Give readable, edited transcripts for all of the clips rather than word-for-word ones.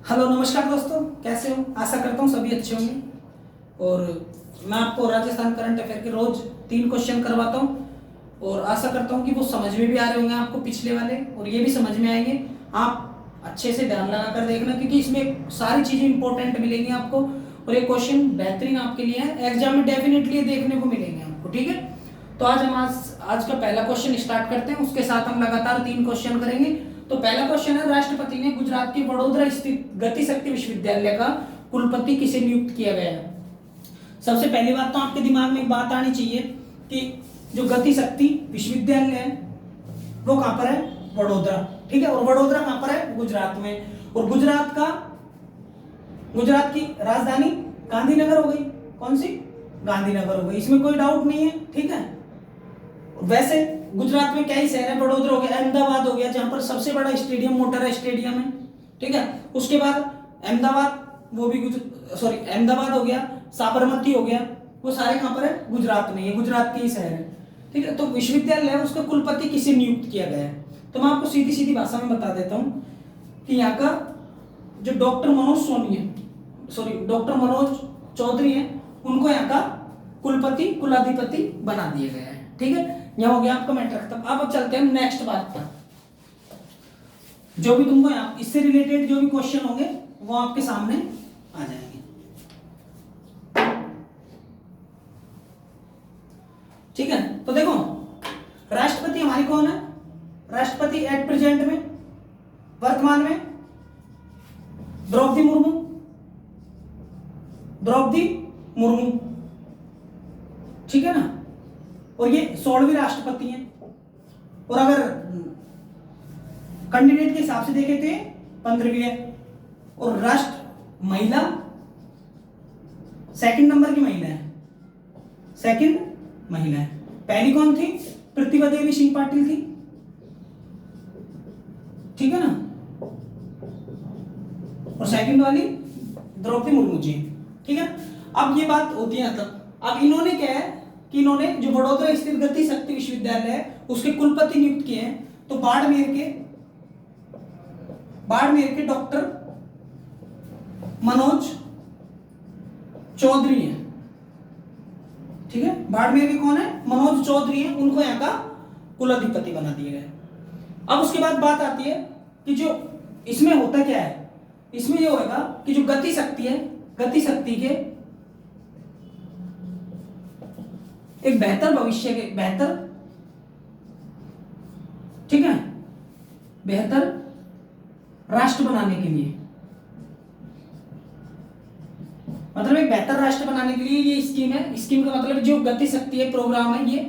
Hello नमस्कार दोस्तों, कैसे हो? आशा करता हूँ सभी अच्छे होंगे। और मैं आपको राजस्थान करंट अफेयर के रोज 3 क्वेश्चन करवाता हूँ और आशा करता हूँ कि वो समझ में भी आ रहे होंगे आपको पिछले वाले, और ये भी समझ में आएंगे। आप अच्छे से ध्यान लगा कर देखना, क्योंकि इसमें सारी चीजें इंपॉर्टेंट मिलेंगी आपको और ये क्वेश्चन बेहतरीन आपके लिए है। एग्जाम में डेफिनेटली देखने को मिलेंगे आपको, ठीक है? तो आज हम आज का पहला क्वेश्चन स्टार्ट करते हैं। उसके साथ हम लगातार 3 क्वेश्चन करेंगे। तो पहला क्वेश्चन है, राष्ट्रपति ने गुजरात के वडोदरा स्थित गति शक्ति विश्वविद्यालय का कुलपति किसे नियुक्त किया गया है? सबसे पहली बात तो आपके दिमाग में एक बात आनी चाहिए कि जो गति शक्ति विश्वविद्यालय है वो कहां पर है? वडोदरा, ठीक है। और वडोदरा कहां पर है? गुजरात में। और गुजरात की राजधानी गांधीनगर हो गई। कौन सी? गांधीनगर हो गई, इसमें कोई डाउट नहीं है, ठीक है। वैसे गुजरात में क्या ही शहर है? वडोदरा हो गया, अहमदाबाद हो गया जहां पर सबसे बड़ा स्टेडियम मोटेरा स्टेडियम है, ठीक है। उसके बाद अहमदाबाद, वो भी अहमदाबाद हो गया, साबरमती हो गया, वो सारे कहां पर है? गुजरात में। ये गुजरात के ही शहर है, ठीक है। तो विश्वविद्यालय है, उसका कुलपति किसे नियुक्त किया गया है? तो मैं आपको सीधी सीधी भाषा में बता देता हूं कि यहाँ का जो डॉक्टर मनोज चौधरी है, उनको यहाँ का कुलपति कुलाधिपति बना दिया गया है, ठीक है। यह हो गया आपका मैटर खत्म। अब चलते हैं नेक्स्ट बात पर। जो भी तुमको यहाँ इससे रिलेटेड जो भी क्वेश्चन होंगे वो आपके सामने आ जाएंगे, ठीक है। तो देखो, राष्ट्रपति हमारी कौन है? राष्ट्रपति एट प्रेजेंट में, वर्तमान में द्रौपदी मुर्मू, ठीक है ना। और ये 16वीं राष्ट्रपति हैं। और अगर कैंडिडेट के हिसाब से देखे थे 15वीं है। और राष्ट्र महिला सेकंड नंबर की महिला है, पहली कौन थी? प्रतिभा देवी सिंह पाटिल थी, ठीक है ना। और सेकंड वाली द्रौपदी मुर्मू जी, ठीक है। अब ये बात होती है, मतलब अब इन्होंने क्या है कि इन्होंने जो वडोदरा स्थित गति शक्ति विश्वविद्यालय है उसके कुलपति नियुक्त किए हैं। तो बाड़मेर के डॉक्टर मनोज चौधरी हैं, ठीक है। बाड़मेर के कौन है? मनोज चौधरी हैं, उनको यहाँ का कुलाधिपति बना दिया गया। अब उसके बाद बात आती है कि जो इसमें होता क्या है, इसमें ये होगा कि जो गति शक्ति है, गति शक्ति के एक बेहतर भविष्य के ठीक है, बेहतर राष्ट्र बनाने के लिए, मतलब एक बेहतर राष्ट्र बनाने के लिए ये स्कीम है। स्कीम का मतलब जो गति शक्ति है, प्रोग्राम है ये।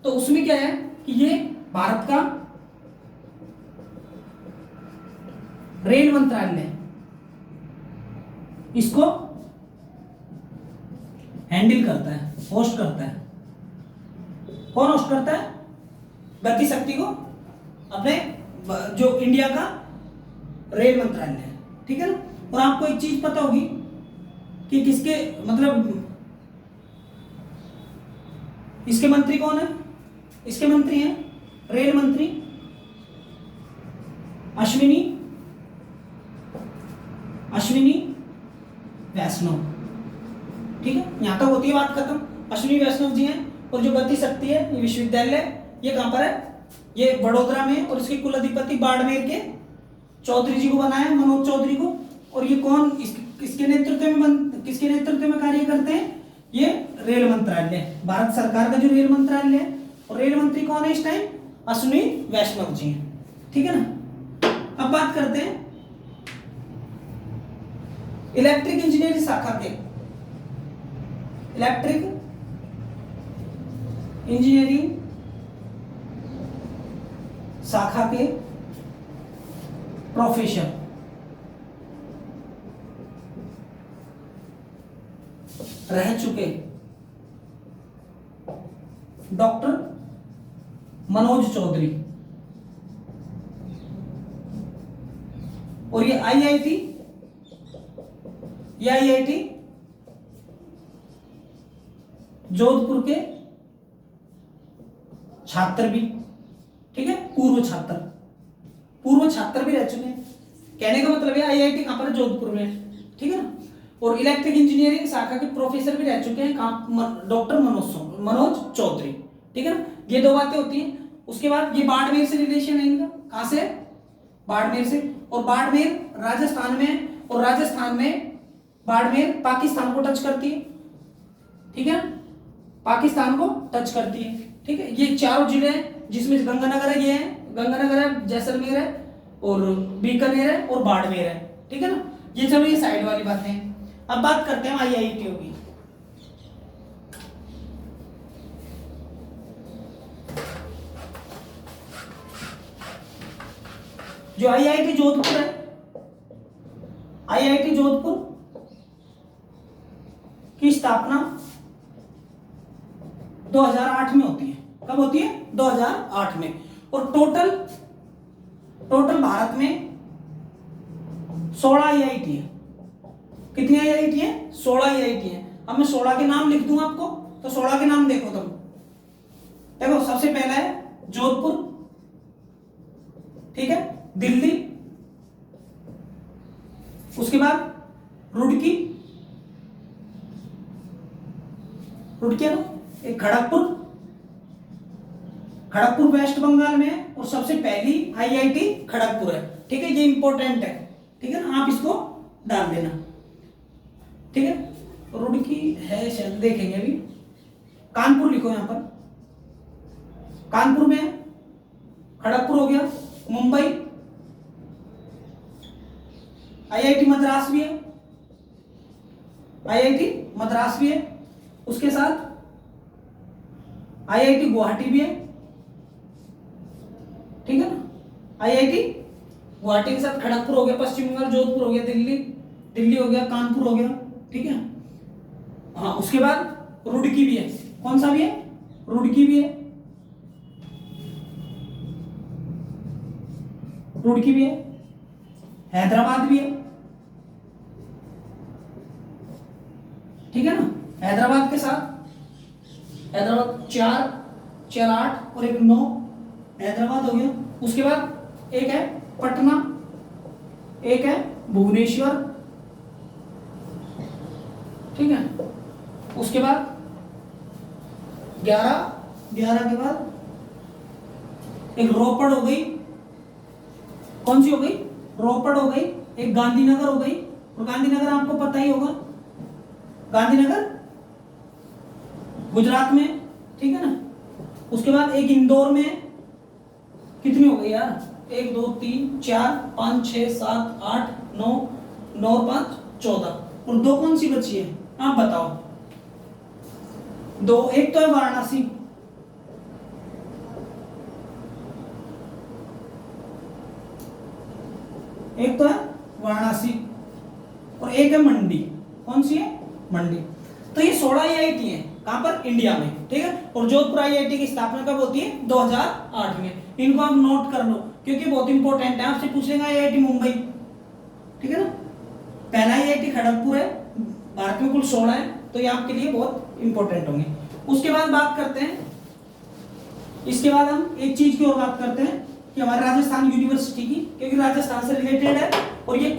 तो उसमें क्या है कि ये भारत का रेल मंत्रालय इसको हैंडल करता है, होस्ट करता है। कौन होस्ट करता है? गति शक्ति को, अपने जो इंडिया का रेल मंत्रालय है, ठीक है ना। और आपको एक चीज पता होगी कि किसके मतलब इसके मंत्री कौन है? इसके मंत्री हैं रेल मंत्री अश्विनी वैष्णव, ठीक है। यहां तक होती है बात खत्म। अश्विनी वैष्णव जी हैं। और जो गति शक्ति है ये विश्वविद्यालय, ये कहां पर है? ये वडोदरा में। और इसके कुलाधिपति बाड़मेर के चौधरी जी को बनाया, मनोज चौधरी को। और ये कौन किसके नेतृत्व में कार्य करते हैं? ये रेल मंत्रालय, भारत सरकार का जो रेल मंत्रालय है। और रेल मंत्री कौन है इस टाइम? अश्विनी वैष्णव जी हैं, ठीक है ना। अब बात करते हैं इलेक्ट्रिक इंजीनियरिंग शाखा के प्रोफेसर रह चुके डॉक्टर मनोज चौधरी। और ये आईआईटी जोधपुर के छात्र भी, ठीक है, पूर्व छात्र भी रह चुके हैं। कहने का मतलब है आईआईटी कहाँ पर है? जोधपुर में, ठीक है ना। और इलेक्ट्रिक इंजीनियरिंग शाखा के प्रोफेसर भी रह चुके हैं कहाँ? डॉक्टर मनोज चौधरी, ठीक है ना। ये दो बातें होती हैं। उसके बाद ये बाड़मेर से रिलेशन है इनका, कहाँ से? बाड़मेर से। और बाड़मेर राजस्थान में, और राजस्थान में बाड़मेर पाकिस्तान को टच करती है, ठीक है, पाकिस्तान को टच करती है, ठीक है। ये चारों जिले हैं जिसमें गंगानगर है, ये है गंगानगर है, जैसलमेर है और बीकानेर है और बाड़मेर है, ठीक है ना। ये चलो ये साइड वाली बातें हैं। अब बात करते हैं आईआईटीओ की। जो आईआईटी जोधपुर है, आईआईटी जोधपुर की स्थापना 2008 में होती है। कब होती है? 2008 में। और टोटल भारत में 16 आईआईटी है। कितनी आईआईटी है? 16 आईआईटी है। अब मैं 16 के नाम लिख दूं आपको, तो 16 के नाम देखो तुम। देखो सबसे पहला है जोधपुर, ठीक है, दिल्ली, उसके बाद रुड़की है ना, एक खड़गपुर वेस्ट बंगाल में है और सबसे पहली आईआईटी खड़गपुर है, ठीक है। ये इंपॉर्टेंट है, ठीक है ना, आप इसको डाल देना, ठीक है। रुड़की है शायद, देखेंगे अभी। कानपुर लिखो यहां पर, कानपुर में, खड़गपुर हो गया। मुंबई आईआईटी मद्रास भी है, आईआईटी मद्रास भी है। उसके साथ आईआईटी गुवाहाटी भी है, ठीक है ना। आईआईटी गुवाहाटी के साथ खड़गपुर हो गया, पश्चिम बंगाल, जोधपुर हो गया, दिल्ली हो गया, कानपुर हो गया, ठीक है। हाँ, उसके बाद रुड़की भी है। कौन सा भी है? रुड़की भी है, रुड़की भी है। हैदराबाद भी है, ठीक है ना। हैदराबाद के साथ, हैदराबाद 4 8 और एक 9, हैदराबाद हो गया। उसके बाद एक है पटना, एक है भुवनेश्वर, ठीक है। उसके बाद 11 के बाद एक रोपड़ हो गई। कौन सी हो गई? रोपड़ हो गई। एक गांधीनगर हो गई, और गांधीनगर आपको पता ही होगा, गांधीनगर गुजरात में, ठीक है ना। उसके बाद एक इंदौर में। कितनी हो गई यार? 1 2 3 4 5 6 7 8 9 9 5 14, और 2 कौन सी बची है आप बताओ? 2, एक तो है वाराणसी, एक तो है वाराणसी, और एक है मंडी। कौन सी है? मंडी। तो ये 16 आईआईटी है, कहां पर? इंडिया में, ठीक है। और जोधपुर आईआईटी की स्थापना कब होती है? 2008 में। इनको आप नोट कर लो क्योंकि बहुत इंपॉर्टेंट है, आपसे पूछेगा आईआईटी मुंबई, ठीक है ना। पहला आईआईटी खड़गपुर है, भारत में कुल 16 है, तो ये आपके लिए बहुत इंपॉर्टेंट होंगे। उसके बाद बात करते हैं, इसके बाद हम एक चीज की और बात करते हैं कि हमारे राजस्थान यूनिवर्सिटी की, क्योंकि राजस्थान से रिलेटेड है और ये